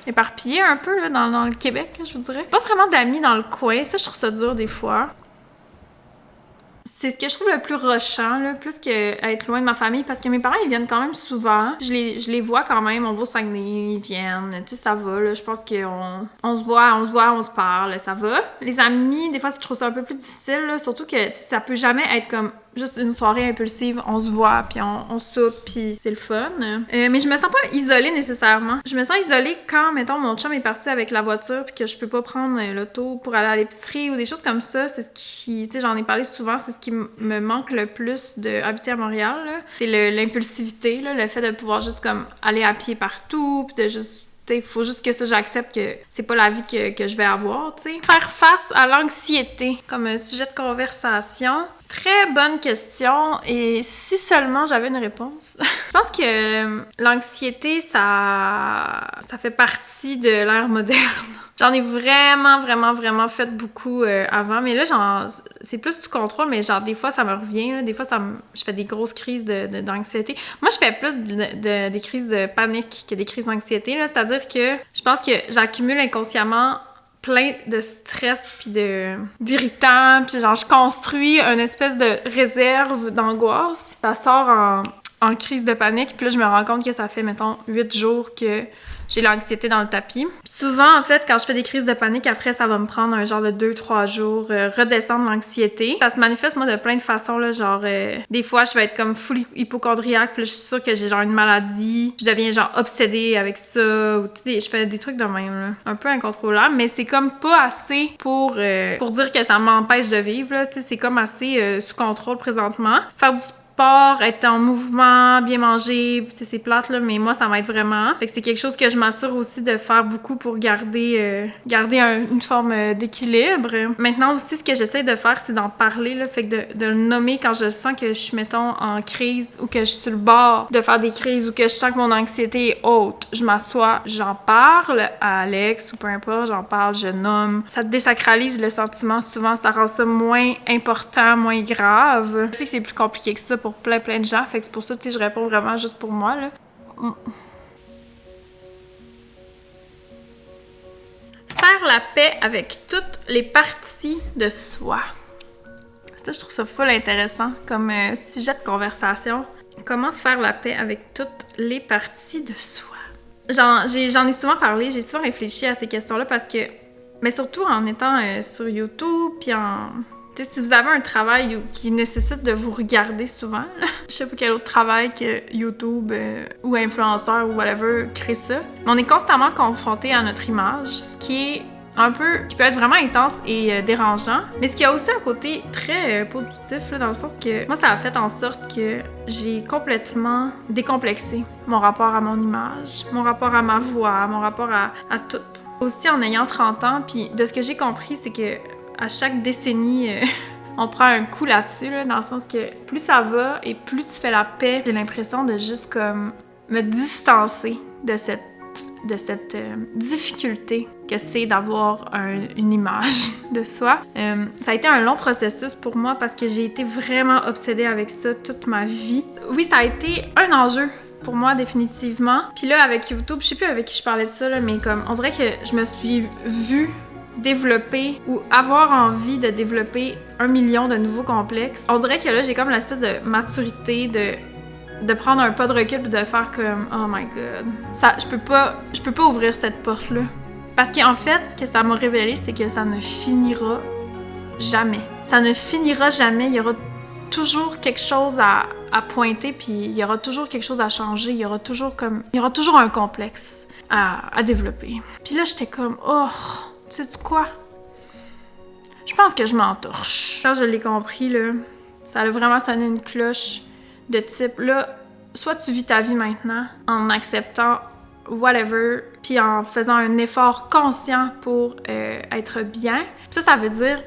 éparpillés un peu là, dans le Québec, je vous dirais. Pas vraiment d'amis dans le coin. Ça, je trouve ça dur des fois. C'est ce que je trouve le plus rushant, là, plus qu'être loin de ma famille, parce que mes parents, ils viennent quand même souvent. Je les vois quand même, on va au Saguenay, ils viennent, tu sais, ça va, là. Je pense qu'on se voit, on se parle, ça va. Les amis, des fois, je trouve ça un peu plus difficile, là, surtout que ça peut jamais être comme juste une soirée impulsive, on se voit, puis on soupe, puis c'est le fun. Mais je me sens pas isolée nécessairement. Je me sens isolée quand, mettons, mon chum est parti avec la voiture, puis que je peux pas prendre l'auto pour aller à l'épicerie ou des choses comme ça. C'est ce qui, tu sais, j'en ai parlé souvent, c'est ce qui me manque le plus d'habiter à Montréal, là. C'est l'impulsivité, là, le fait de pouvoir juste comme aller à pied partout, puis de juste... Il faut juste que ça, j'accepte que c'est pas la vie que je vais avoir, tu sais. Faire face à l'anxiété comme sujet de conversation. Très bonne question, et si seulement j'avais une réponse. Je pense que l'anxiété, ça fait partie de l'ère moderne. J'en ai vraiment, vraiment, vraiment fait beaucoup avant, mais là, c'est plus sous contrôle, mais genre, des fois, ça me revient, là. Des fois, je fais des grosses crises d'anxiété. Moi, je fais plus des crises de panique que des crises d'anxiété, là. C'est-à-dire que je pense que j'accumule inconsciemment plein de stress puis d'irritants, puis genre je construis une espèce de réserve d'angoisse. Ça sort en crise de panique, puis là je me rends compte que ça fait mettons 8 jours que j'ai l'anxiété dans le tapis. Puis souvent en fait quand je fais des crises de panique, après ça va me prendre un genre de 2-3 jours redescendre l'anxiété. Ça se manifeste moi de plein de façons là, genre des fois je vais être comme full hypochondriaque, puis là je suis sûre que j'ai genre une maladie, je deviens genre obsédée avec ça, ou je fais des trucs de même là, un peu incontrôlable, mais c'est comme pas assez pour dire que ça m'empêche de vivre là, tu sais, c'est comme assez sous contrôle présentement. Faire du sport, être en mouvement, bien manger, c'est plate, là, mais moi, ça m'aide vraiment. Fait que c'est quelque chose que je m'assure aussi de faire beaucoup pour garder une forme d'équilibre. Maintenant aussi, ce que j'essaie de faire, c'est d'en parler, là, fait que de le nommer quand je sens que je suis, mettons, en crise ou que je suis sur le bord de faire des crises ou que je sens que mon anxiété est haute. Je m'assois, j'en parle à Alex ou peu importe, j'en parle, je nomme. Ça désacralise le sentiment, souvent, ça rend ça moins important, moins grave. Je sais que c'est plus compliqué que ça pour plein de gens, fait que c'est pour ça que je réponds vraiment juste pour moi, là. Faire la paix avec toutes les parties de soi. Ça, je trouve ça full intéressant comme sujet de conversation. Comment faire la paix avec toutes les parties de soi? J'en ai souvent parlé, j'ai souvent réfléchi à ces questions-là parce que, mais surtout en étant sur YouTube, puis si vous avez un travail qui nécessite de vous regarder souvent, là, je sais pas quel autre travail que YouTube ou influenceur ou whatever crée ça, mais on est constamment confronté à notre image, ce qui peut être vraiment intense et dérangeant, mais ce qui a aussi un côté très positif, là, dans le sens que moi, ça a fait en sorte que j'ai complètement décomplexé mon rapport à mon image, mon rapport à ma voix, mon rapport à tout. Aussi, en ayant 30 ans, puis de ce que j'ai compris, c'est que à chaque décennie, on prend un coup là-dessus, là, dans le sens que plus ça va et plus tu fais la paix, j'ai l'impression de juste comme me distancer de cette difficulté que c'est d'avoir une image de soi. Ça a été un long processus pour moi parce que j'ai été vraiment obsédée avec ça toute ma vie. Oui, ça a été un enjeu pour moi, définitivement. Puis là, avec YouTube, je sais plus avec qui je parlais de ça, là, mais comme on dirait que je me suis vue développer ou avoir envie de développer 1 million de nouveaux complexes. On dirait que là, j'ai comme l'espèce de maturité de prendre un pas de recul et de faire comme oh my god, ça, je peux pas ouvrir cette porte-là. Parce qu'en fait, ce que ça m'a révélé, c'est que ça ne finira jamais. Ça ne finira jamais. Il y aura toujours quelque chose à pointer, puis il y aura toujours quelque chose à changer. Il y aura toujours un complexe à développer. Puis là, j'étais comme oh, tu sais quoi? Je pense que je m'entorche. Quand je l'ai compris, là, ça a vraiment sonné une cloche de type, là, soit tu vis ta vie maintenant en acceptant whatever, puis en faisant un effort conscient pour être bien. Ça veut dire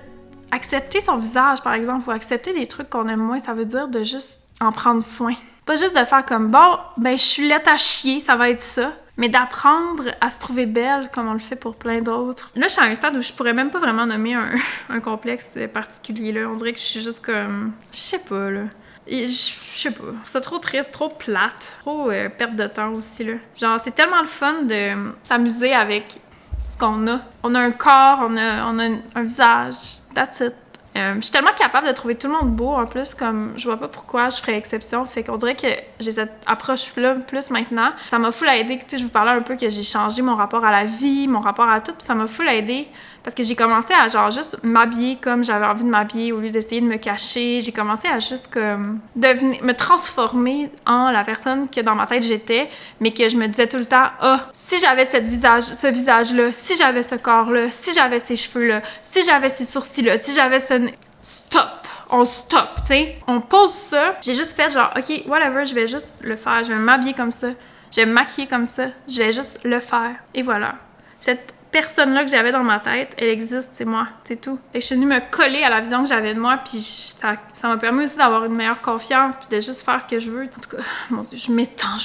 accepter son visage, par exemple, ou accepter des trucs qu'on aime moins, ça veut dire de juste en prendre soin. Pas juste de faire comme, bon, ben je suis laite à chier, ça va être ça, mais d'apprendre à se trouver belle comme on le fait pour plein d'autres. Là, je suis à un stade où je pourrais même pas vraiment nommer un complexe particulier, là. On dirait que je suis juste comme, je sais pas, là. Je sais pas, c'est trop triste, trop plate, trop perte de temps aussi, là. Genre, c'est tellement le fun de s'amuser avec ce qu'on a. On a un corps, on a un visage, that's it. Je suis tellement capable de trouver tout le monde beau, en plus, comme je vois pas pourquoi je ferais exception. Fait qu'on dirait que j'ai cette approche-là plus maintenant. Ça m'a full aidé, tu sais, je vous parlais un peu que j'ai changé mon rapport à la vie, mon rapport à tout, puis ça m'a full aidé parce que j'ai commencé à genre juste m'habiller comme j'avais envie de m'habiller au lieu d'essayer de me cacher. J'ai commencé à juste comme me transformer en la personne que dans ma tête j'étais, mais que je me disais tout le temps, ah, si j'avais ce visage-là, si j'avais ce corps-là, si j'avais ces cheveux-là, si j'avais ces sourcils-là, si j'avais ce... Stop! On stop, tu sais. On pose ça. J'ai juste fait genre, OK, whatever, je vais juste le faire. Je vais m'habiller comme ça. Je vais me maquiller comme ça. Je vais juste le faire. Et voilà. Cette personne-là que j'avais dans ma tête, elle existe, c'est moi. C'est tout. Fait que je suis venue me coller à la vision que j'avais de moi, puis ça m'a permis aussi d'avoir une meilleure confiance, puis de juste faire ce que je veux. En tout cas, mon Dieu, je m'étends.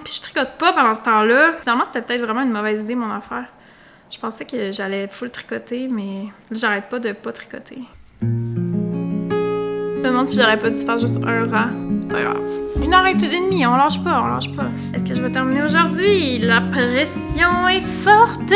Puis je tricote pas pendant ce temps-là. Finalement, c'était peut-être vraiment une mauvaise idée, mon affaire. Je pensais que j'allais full tricoter, mais là, j'arrête pas de pas tricoter. Je me demande si j'aurais pas dû faire juste un rang. Pas grave. 1h30, on lâche pas. Est-ce que je vais terminer aujourd'hui? La pression est forte!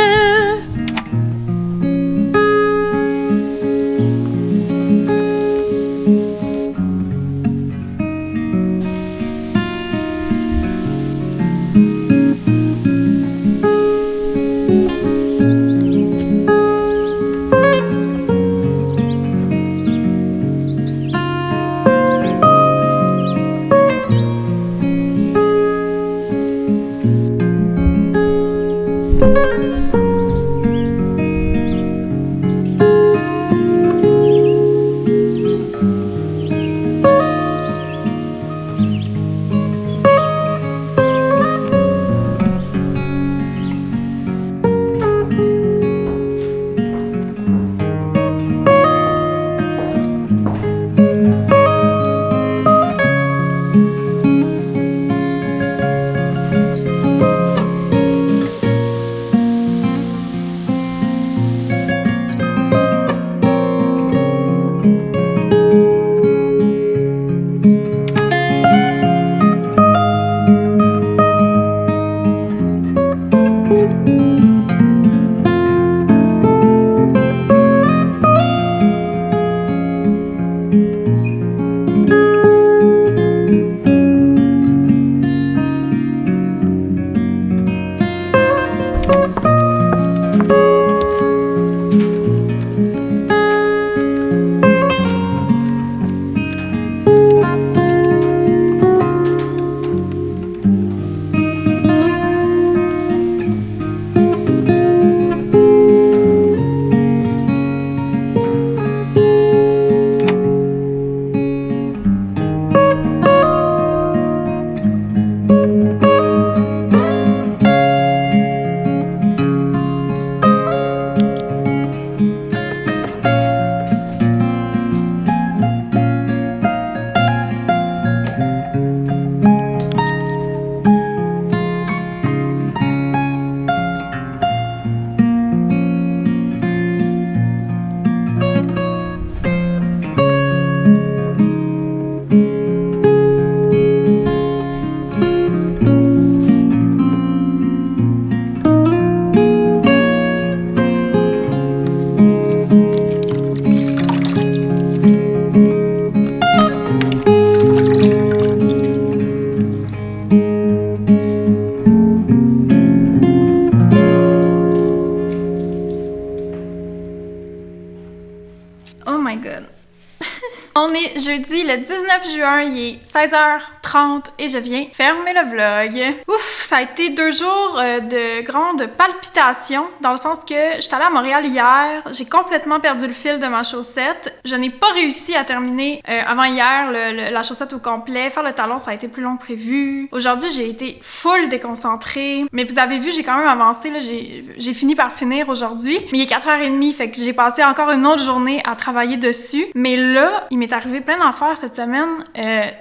le 19 juin, il est 16h30 et je viens fermer le vlog. Ouf, ça a été 2 jours de grandes palpitations, dans le sens que j'étais allée à Montréal hier, j'ai complètement perdu le fil de ma chaussette. Je n'ai pas réussi à terminer avant hier la chaussette au complet. Faire le talon, ça a été plus long que prévu. Aujourd'hui, j'ai été full déconcentrée, mais vous avez vu, j'ai quand même avancé, là, j'ai fini par finir aujourd'hui. Mais il est 4h30, fait que j'ai passé encore une autre journée à travailler dessus. Mais là, il m'est arrivé plein d'affaires cette semaine,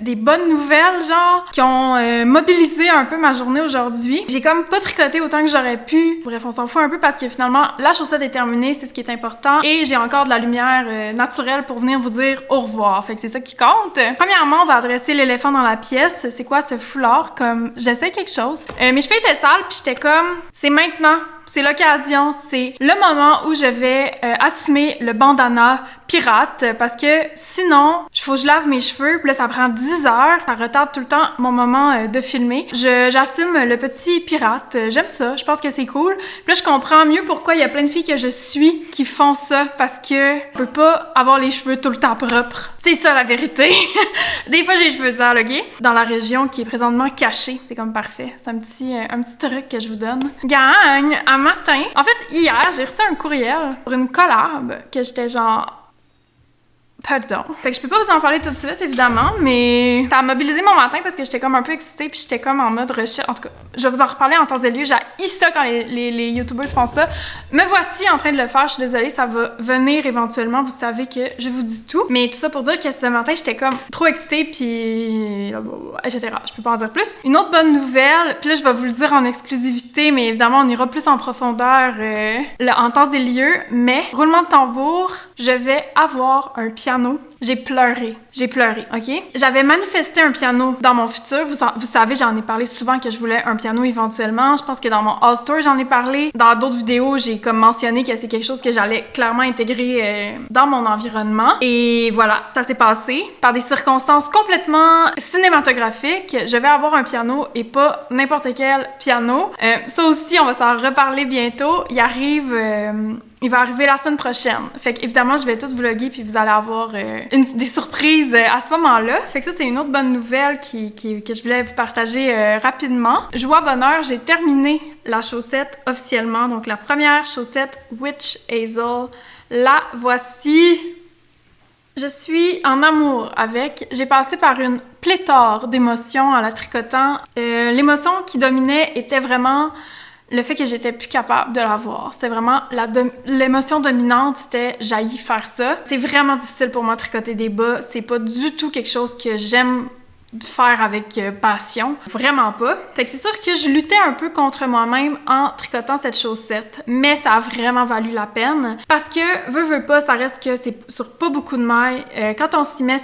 des bonnes nouvelles, genre, qui ont mobilisé un peu ma journée aujourd'hui. J'ai comme pas tricoté autant que j'aurais pu. Bref, on s'en fout un peu parce que finalement, la chaussette est terminée, c'est ce qui est important. Et j'ai encore de la lumière naturelle pour venir vous dire au revoir. Fait que c'est ça qui compte. Premièrement, on va adresser l'éléphant dans la pièce. C'est quoi ce foulard? Comme, j'essaie quelque chose. Mes cheveux étaient sales, puis j'étais comme, c'est maintenant. C'est l'occasion, c'est le moment où je vais assumer le bandana pirate parce que sinon, il faut que je lave mes cheveux, puis là, ça prend 10 heures. Ça retarde tout le temps mon moment de filmer. J'assume le petit pirate. J'aime ça, je pense que c'est cool. Puis là, je comprends mieux pourquoi il y a plein de filles que je suis qui font ça parce que on peut pas avoir les cheveux tout le temps propres. C'est ça la vérité. Des fois, j'ai les cheveux sales, ok? Dans la région qui est présentement cachée. C'est comme parfait. C'est un petit truc que je vous donne. Gang! À matin. En fait, hier, j'ai reçu un courriel pour une collab que j'étais genre... Pardon. Fait que je peux pas vous en parler tout de suite, évidemment, mais ça a mobilisé mon matin parce que j'étais comme un peu excitée puis j'étais comme en mode recherche. En tout cas, je vais vous en reparler en temps et lieu. J'haïs ça quand les YouTubers font ça. Me voici en train de le faire. Je suis désolée, ça va venir éventuellement. Vous savez que je vous dis tout. Mais tout ça pour dire que ce matin, j'étais comme trop excitée puis... etc. Je peux pas en dire plus. Une autre bonne nouvelle, puis là, je vais vous le dire en exclusivité, mais évidemment, on ira plus en profondeur en temps et lieu. Mais, roulement de tambour, je vais avoir un piano. J'ai pleuré, ok? J'avais manifesté un piano dans mon futur. Vous savez, j'en ai parlé souvent que je voulais un piano éventuellement. Je pense que dans mon All Store, j'en ai parlé. Dans d'autres vidéos, j'ai comme mentionné que c'est quelque chose que j'allais clairement intégrer dans mon environnement. Et voilà, ça s'est passé. Par des circonstances complètement cinématographiques, je vais avoir un piano et pas n'importe quel piano. Ça aussi, on va s'en reparler bientôt. Il va arriver la semaine prochaine. Fait qu'évidemment, je vais tout vlogger puis vous allez avoir des surprises à ce moment-là. Fait que ça, c'est une autre bonne nouvelle que je voulais vous partager rapidement. Joie bonheur, j'ai terminé la chaussette officiellement. Donc, la première chaussette Witch Hazel. La voici. Je suis en amour avec. J'ai passé par une pléthore d'émotions en la tricotant. L'émotion qui dominait était vraiment... le fait que j'étais plus capable de la voir. C'était vraiment l'émotion dominante, c'était j'haïs faire ça. C'est vraiment difficile pour moi de tricoter des bas. C'est pas du tout quelque chose que j'aime faire avec passion. Vraiment pas. Fait que c'est sûr que je luttais un peu contre moi-même en tricotant cette chaussette. Mais ça a vraiment valu la peine. Parce que, veux pas, ça reste que c'est sur pas beaucoup de mailles. Quand on s'y met,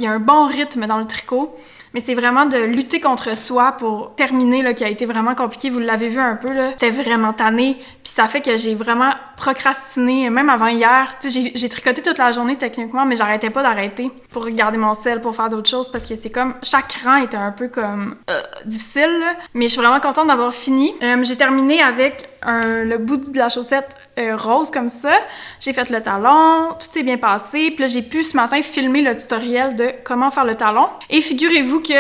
il y a un bon rythme dans le tricot. Mais c'est vraiment de lutter contre soi pour terminer, là, qui a été vraiment compliqué. Vous l'avez vu un peu, là. J'étais vraiment tannée. Puis ça fait que j'ai vraiment procrastiné, même avant hier. Tu sais, j'ai tricoté toute la journée, techniquement, mais j'arrêtais pas d'arrêter pour regarder mon sel, pour faire d'autres choses, parce que c'est comme... chaque rang était un peu comme... difficile, là. Mais je suis vraiment contente d'avoir fini. J'ai terminé avec le bout de la chaussette rose, comme ça. J'ai fait le talon. Tout s'est bien passé. Puis là, j'ai pu, ce matin, filmer le tutoriel de comment faire le talon. Et figurez-vous que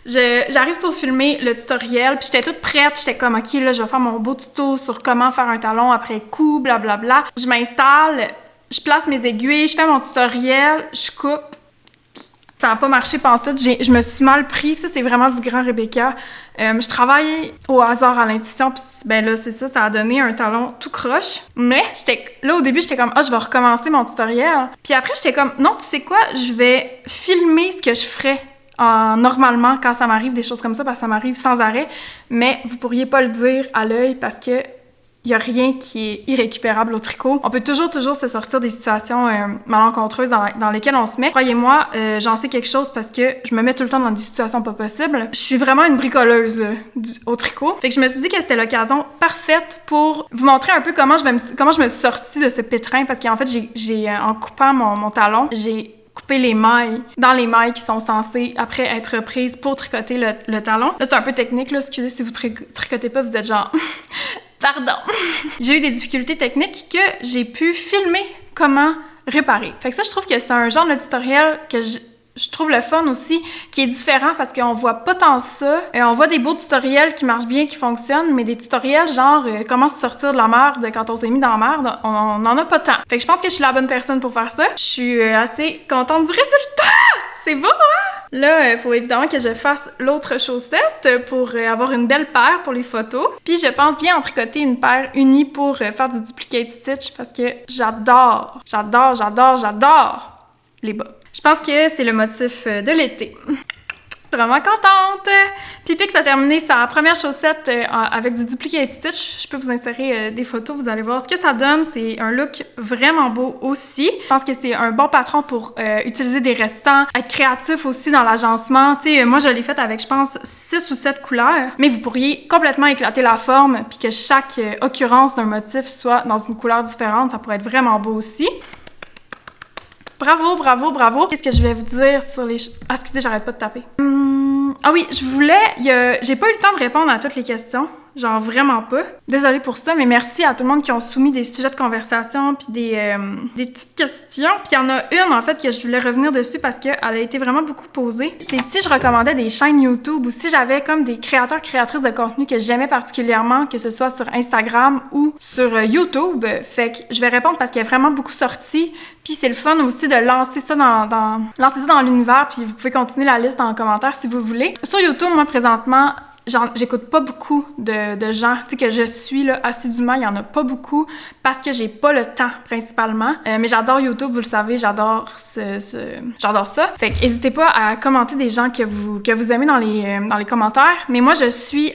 j'arrive pour filmer le tutoriel, puis j'étais toute prête, j'étais comme ok, là je vais faire mon beau tuto sur comment faire un talon après coup, blablabla. Je m'installe, je place mes aiguilles, je fais mon tutoriel, je coupe. Ça n'a pas marché pantoute, je me suis mal pris, ça c'est vraiment du grand Rebecca. Je travaille au hasard à l'intuition, puis ben là c'est ça, ça a donné un talon tout croche. Mais là au début j'étais comme je vais recommencer mon tutoriel. Puis après j'étais comme non, tu sais quoi, je vais filmer ce que je ferais normalement quand ça m'arrive des choses comme ça, parce que ça m'arrive sans arrêt. Mais vous pourriez pas le dire à l'œil parce que il n'y a rien qui est irrécupérable au tricot. On peut toujours se sortir des situations malencontreuses dans lesquelles on se met. Croyez-moi, j'en sais quelque chose parce que je me mets tout le temps dans des situations pas possibles. Je suis vraiment une bricoleuse au tricot. Fait que je me suis dit que c'était l'occasion parfaite pour vous montrer un peu comment je me suis sortie de ce pétrin, parce qu'en fait, en coupant mon talon, j'ai couper les mailles dans les mailles qui sont censées après être prises pour tricoter le talon. Là, c'est un peu technique, là. Excusez si vous tricotez pas, vous êtes genre... Pardon. J'ai eu des difficultés techniques que j'ai pu filmer comment réparer. Fait que ça, je trouve que c'est un genre de tutoriel que je trouve le fun aussi, qui est différent parce qu'on voit pas tant ça. On voit des beaux tutoriels qui marchent bien, qui fonctionnent, mais des tutoriels genre comment se sortir de la merde quand on s'est mis dans la merde, on en a pas tant. Fait que je pense que je suis la bonne personne pour faire ça. Je suis assez contente du résultat! C'est beau, hein? Là, il faut évidemment que je fasse l'autre chaussette pour avoir une belle paire pour les photos. Puis je pense bien en tricoter une paire unie pour faire du duplicate stitch parce que j'adore les bas. Je pense que c'est le motif de l'été. Je suis vraiment contente! Puis Pix a terminé sa première chaussette avec du duplicate stitch. Je peux vous insérer des photos, vous allez voir ce que ça donne. C'est un look vraiment beau aussi. Je pense que c'est un bon patron pour utiliser des restants, être créatif aussi dans l'agencement. Tu sais, moi je l'ai faite avec, je pense, 6 ou 7 couleurs, mais vous pourriez complètement éclater la forme puis que chaque occurrence d'un motif soit dans une couleur différente. Ça pourrait être vraiment beau aussi. Bravo, bravo, bravo! Qu'est-ce que je vais vous dire sur les... Ah, excusez, j'arrête pas de taper. Ah oui, je voulais... J'ai pas eu le temps de répondre à toutes les questions. Genre vraiment pas. Désolée pour ça, mais merci à tout le monde qui ont soumis des sujets de conversation puis des petites questions. Puis il y en a une, en fait, que je voulais revenir dessus parce qu'elle a été vraiment beaucoup posée. C'est si je recommandais des chaînes YouTube ou si j'avais comme des créateurs, créatrices de contenu que j'aimais particulièrement, que ce soit sur Instagram ou sur YouTube. Fait que je vais répondre parce qu'il y a vraiment beaucoup sorti. Puis c'est le fun aussi de lancer ça dans l'univers. Puis vous pouvez continuer la liste en commentaire si vous voulez. Sur YouTube, moi, présentement... j'écoute pas beaucoup de gens, tu sais, que je suis là assidûment, il y en a pas beaucoup parce que j'ai pas le temps principalement. Mais j'adore YouTube, vous le savez, j'adore j'adore ça. Fait que n'hésitez pas à commenter des gens que vous aimez dans les commentaires. Mais moi, je suis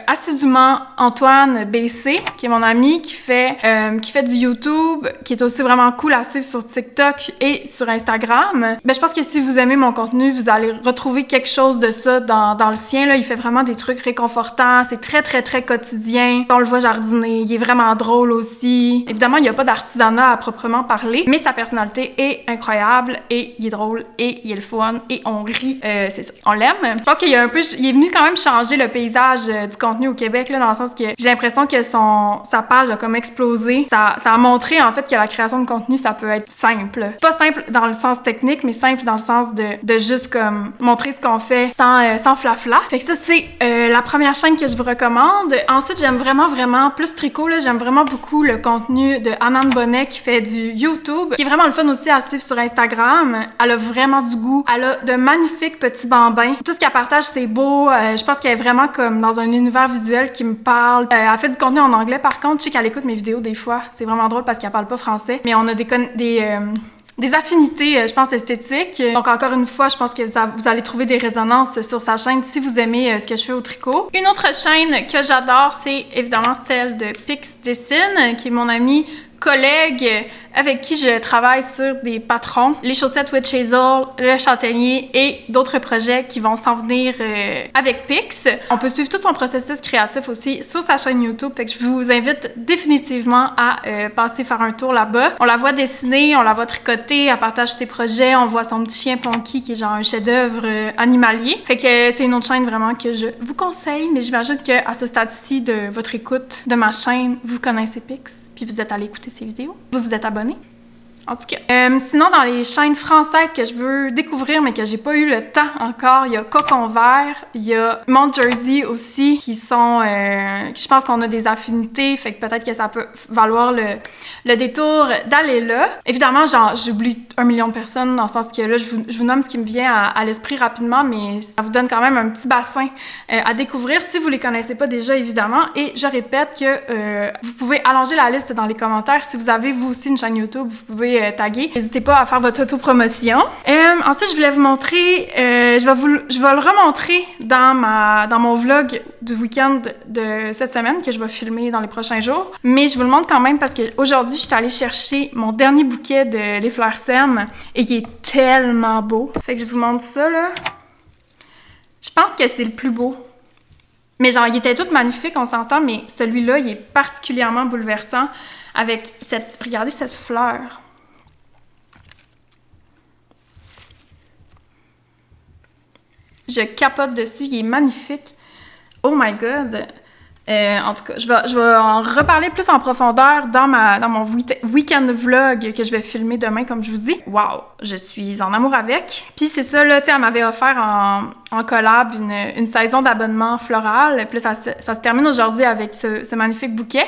assidûment Antoine BC, qui est mon ami, qui fait du YouTube, qui est aussi vraiment cool à suivre sur TikTok et sur Instagram. Ben, je pense que si vous aimez mon contenu, vous allez retrouver quelque chose de ça dans le sien. Là. Il fait vraiment des trucs réconfortants, c'est très, très, très quotidien. On le voit jardiner, il est vraiment drôle aussi. Évidemment, il n'y a pas d'artisanat à proprement parler, mais sa personnalité est incroyable et il est drôle et il est le fun et on rit, c'est ça. On l'aime. Je pense qu'il est venu quand même changer le paysage du contenu au Québec, là, dans le sens que j'ai l'impression que sa page a comme explosé. Ça a montré, en fait, que la création de contenu, ça peut être simple. Pas simple dans le sens technique, mais simple dans le sens de juste, comme, montrer ce qu'on fait sans flafla. Fait que ça, c'est la première chaîne que je vous recommande. Ensuite, j'aime vraiment, plus tricot, là, j'aime vraiment beaucoup le contenu de Anand Bonnet qui fait du YouTube, qui est vraiment le fun aussi à suivre sur Instagram. Elle a vraiment du goût. Elle a de magnifiques petits bambins. Tout ce qu'elle partage, c'est beau. Je pense qu'elle est vraiment comme dans un univers visuel qui me parle. Elle fait du contenu en anglais, par contre. Je sais qu'elle écoute mes vidéos des fois. C'est vraiment drôle parce qu'elle parle pas français. Mais on a des affinités, je pense, esthétiques. Donc, encore une fois, je pense que vous allez trouver des résonances sur sa chaîne si vous aimez ce que je fais au tricot. Une autre chaîne que j'adore, c'est évidemment celle de Pix Dessine, qui est mon amie collègue avec qui je travaille sur des patrons, les chaussettes Witch Hazel, le châtaignier et d'autres projets qui vont s'en venir avec Pix. On peut suivre tout son processus créatif aussi sur sa chaîne YouTube, fait que je vous invite définitivement à passer faire un tour là-bas. On la voit dessiner, on la voit tricoter, elle partage ses projets, on voit son petit chien Ponky qui est genre un chef-d'œuvre animalier. Fait que c'est une autre chaîne vraiment que je vous conseille, mais j'imagine qu'à ce stade-ci de votre écoute de ma chaîne, vous connaissez Pix, puis vous êtes allé écouter ses vidéos, vous êtes abonné. En tout cas. Sinon, dans les chaînes françaises que je veux découvrir, mais que j'ai pas eu le temps encore, il y a Cocon Vert, il y a Mount Jersey aussi, qui sont... je pense qu'on a des affinités, fait que peut-être que ça peut valoir le détour d'aller là. Évidemment, j'oublie 1 million de personnes, dans le sens que là, je vous nomme ce qui me vient à l'esprit rapidement, mais ça vous donne quand même un petit bassin à découvrir si vous les connaissez pas déjà, évidemment. Et je répète que vous pouvez allonger la liste dans les commentaires. Si vous avez, vous aussi, une chaîne YouTube, vous pouvez taguer. N'hésitez pas à faire votre auto-promotion. Ensuite, je voulais vous montrer, je vais le remontrer dans mon vlog du week-end de cette semaine que je vais filmer dans les prochains jours. Mais je vous le montre quand même parce qu'aujourd'hui, je suis allée chercher mon dernier bouquet de Les Fleurs Sèmes et qui est tellement beau. Fait que je vous montre ça, là. Je pense que c'est le plus beau. Mais genre, il était tout magnifique, on s'entend, mais celui-là, il est particulièrement bouleversant avec regardez cette fleur. Je capote dessus, il est magnifique. Oh my god! En tout cas, je vais en reparler plus en profondeur dans mon week-end vlog que je vais filmer demain, comme je vous dis. Wow, je suis en amour avec. Puis c'est ça, là, tu sais, elle m'avait offert en collab une saison d'abonnement floral. Puis là, ça se termine aujourd'hui avec ce magnifique bouquet.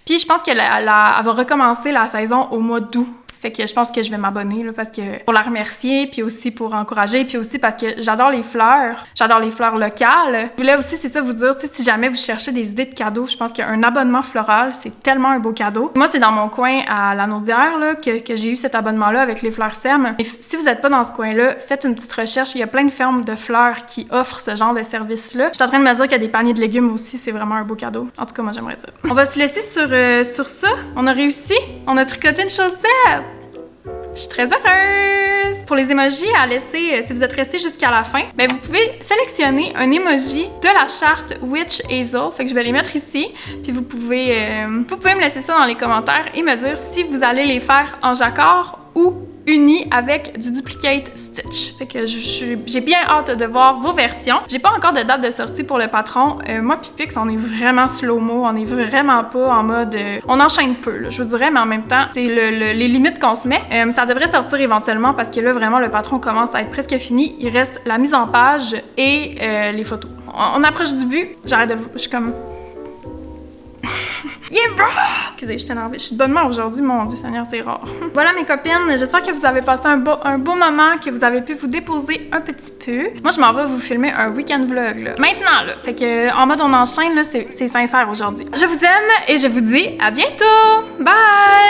Puis je pense qu'elle va recommencer la saison au mois d'août. Fait que je pense que je vais m'abonner là, parce que pour la remercier, puis aussi pour encourager, puis aussi parce que j'adore les fleurs locales. Je voulais aussi, c'est ça, vous dire, si jamais vous cherchez des idées de cadeaux, je pense qu'un abonnement floral, c'est tellement un beau cadeau. Moi, c'est dans mon coin à la Naudière là, que j'ai eu cet abonnement-là avec les fleurs SEM. Et si vous n'êtes pas dans ce coin-là, faites une petite recherche. Il y a plein de fermes de fleurs qui offrent ce genre de service-là. Je suis en train de me dire qu'il y a des paniers de légumes aussi, c'est vraiment un beau cadeau. En tout cas, moi, j'aimerais ça. On va se laisser sur ça. On a réussi. On a tricoté une chaussette. Je suis très heureuse! Pour les emojis à laisser, si vous êtes resté jusqu'à la fin, ben vous pouvez sélectionner un emoji de la charte Witch Hazel. Fait que je vais les mettre ici. Puis vous pouvez me laisser ça dans les commentaires et me dire si vous allez les faire en jacquard ou unis avec du duplicate stitch. Fait que j'ai bien hâte de voir vos versions. J'ai pas encore de date de sortie pour le patron. Moi pis Pix, on est vraiment slow-mo, on est vraiment pas en mode... on enchaîne peu, là, je vous dirais, mais en même temps, c'est les limites qu'on se met. Ça devrait sortir éventuellement parce que là, vraiment, le patron commence à être presque fini. Il reste la mise en page et les photos. On approche du but. J'arrête de le... Je suis comme... Yeah, bro! Excusez, je suis énervée. Je suis de bonne humeur aujourd'hui, mon Dieu Seigneur, c'est rare. Voilà mes copines, j'espère que vous avez passé un beau moment, que vous avez pu vous déposer un petit peu. Moi, je m'en vais vous filmer un week-end vlog, là. Maintenant, là. Fait que, en mode on enchaîne, là, c'est sincère aujourd'hui. Je vous aime et je vous dis à bientôt! Bye!